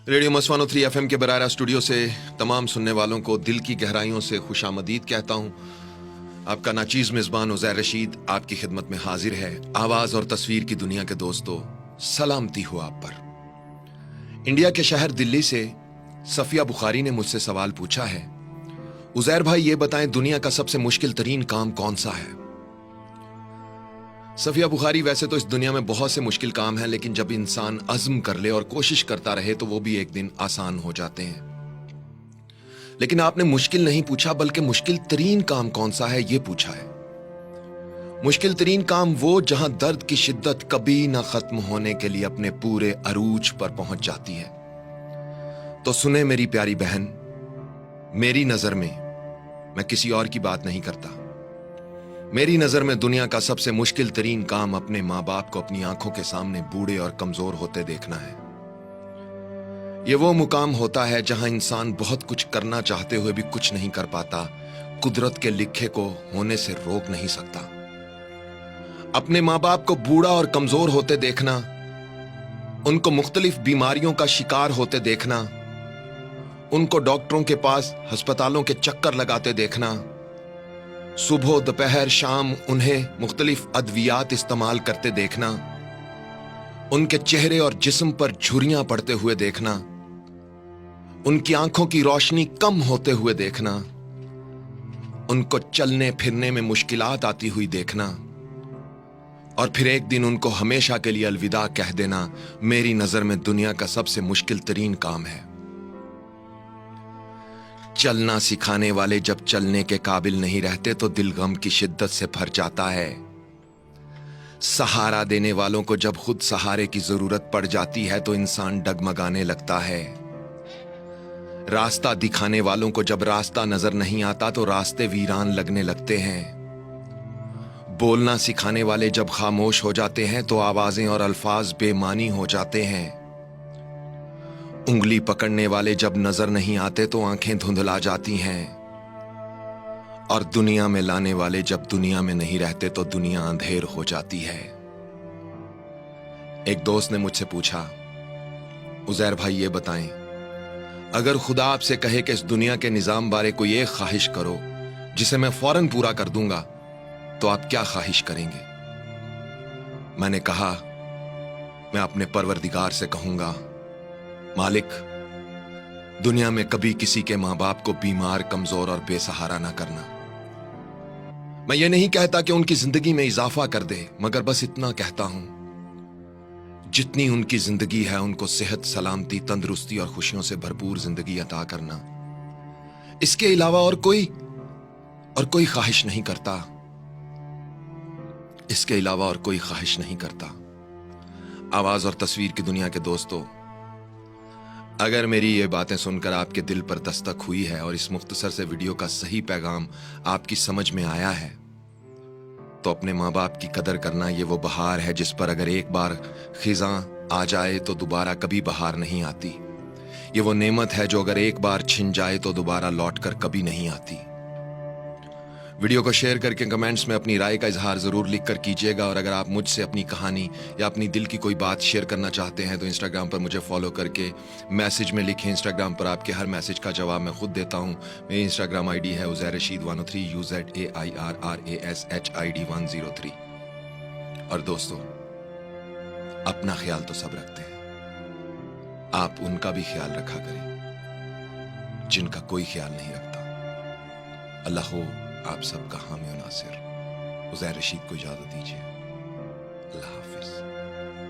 Radio मस्वानो 3 FM के बरारा studio से तमाम सुनने वालों को दिल की गहराइयों से खुशामदीद कहता हूँ। आपका नाचीज़ मेज़बान उज़ैर रशीद आपकी खिदमत में हाजिर है। आवाज़ और तस्वीर की दुनिया के दोस्तों, सलामती हो आप पर। इंडिया के शहर दिल्ली से सफिया बुखारी ने मुझसे सवाल पूछा है, उज़ैर भाई ये बताएं दुनिया का सबसे मुश्किल तरीन काम कौन सा है। सफिया बुखारी, वैसे तो इस दुनिया में बहुत से मुश्किल काम हैं, लेकिन जब इंसान अज़्म कर ले और कोशिश करता रहे तो वो भी एक दिन आसान हो जाते हैं। लेकिन आपने मुश्किल नहीं पूछा, बल्कि मुश्किल तरीन काम कौन सा है ये पूछा है। मुश्किल तरीन काम वो जहां दर्द की शिद्दत कभी ना खत्म होने के लिए अपने पूरे अरूज पर पहुंच जाती है। तो सुने मेरी प्यारी बहन, मेरी नजर में, मैं किसी और की बात नहीं करता, मेरी नजर में दुनिया का सबसे मुश्किल तरीन काम अपने माँ बाप को अपनी आंखों के सामने बूढ़े और कमजोर होते देखना है। यह वो मुकाम होता है जहां इंसान बहुत कुछ करना चाहते हुए भी कुछ नहीं कर पाता, कुदरत के लिखे को होने से रोक नहीं सकता। अपने माँ बाप को बूढ़ा और कमजोर होते देखना, उनको मुख्तलिफ बीमारियों का शिकार होते देखना, उनको डॉक्टरों के पास अस्पतालों के चक्कर लगाते देखना, सुबह दोपहर शाम उन्हें मुख्तलिफ अद्वियात इस्तेमाल करते देखना, उनके चेहरे और जिस्म पर झुर्रियां पड़ते हुए देखना, उनकी आंखों की रोशनी कम होते हुए देखना, उनको चलने फिरने में मुश्किलात आती हुई देखना, और फिर एक दिन उनको हमेशा के लिए अलविदा कह देना, मेरी नजर में दुनिया का सबसे मुश्किल तरीन काम है। चलना सिखाने वाले जब चलने के काबिल नहीं रहते तो दिल गम की शिद्दत से भर जाता है। सहारा देने वालों को जब खुद सहारे की जरूरत पड़ जाती है तो इंसान डगमगाने लगता है। रास्ता दिखाने वालों को जब रास्ता नजर नहीं आता तो रास्ते वीरान लगने लगते हैं। बोलना सिखाने वाले जब खामोश हो जाते हैं तो आवाजें और अल्फाज बेमानी हो जाते हैं। उंगली पकड़ने वाले जब नजर नहीं आते तो आंखें धुंधला जाती हैं, और दुनिया में लाने वाले जब दुनिया में नहीं रहते तो दुनिया अंधेर हो जाती है। एक दोस्त ने मुझसे पूछा, उज़ैर भाई ये बताएं, अगर खुदा आपसे कहे कि इस दुनिया के निजाम बारे कोई एक ख्वाहिश करो जिसे मैं फौरन पूरा कर दूंगा, तो आप क्या ख्वाहिश करेंगे? मैंने कहा, मैं अपने परवरदिगार से कहूंगा, मालिक, दुनिया में कभी किसी के मां बाप को बीमार, कमजोर और बेसहारा ना करना। मैं ये नहीं कहता कि उनकी जिंदगी में इजाफा कर दे, मगर बस इतना कहता हूं, जितनी उनकी जिंदगी है उनको सेहत, सलामती, तंदुरुस्ती और खुशियों से भरपूर जिंदगी अता करना। इसके अलावा और कोई ख्वाहिश नहीं करता। इसके अलावा और कोई ख्वाहिश नहीं करता। आवाज और तस्वीर की दुनिया के दोस्तों, अगर मेरी ये बातें सुनकर आपके दिल पर दस्तक हुई है और इस मुख्तसर से वीडियो का सही पैगाम आपकी समझ में आया है, तो अपने माँ बाप की कदर करना ये वो बहार है जिस पर अगर एक बार खिज़ां आ जाए तो दोबारा कभी बहार नहीं आती। ये वो नेमत है जो अगर एक बार छिन जाए तो दोबारा लौट कर कभी नहीं आती। वीडियो को शेयर करके कमेंट्स में अपनी राय का इजहार जरूर लिख कर कीजिएगा, और अगर आप मुझसे अपनी कहानी या अपनी दिल की कोई बात शेयर करना चाहते हैं तो इंस्टाग्राम पर मुझे फॉलो करके मैसेज में लिखें। इंस्टाग्राम पर आपके हर मैसेज का जवाब मैं खुद देता हूं। मेरी इंस्टाग्राम आईडी है उज़ैर रशीद 103 UZAIRRASHID 103। और दोस्तों, अपना ख्याल तो सब रखते हैं, आप उनका भी ख्याल रखा करें जिनका कोई ख्याल नहीं रखता। अल्लाह हो आप सबका हामी और नासिर। उज़ैर रशीद को इजाजत दीजिए।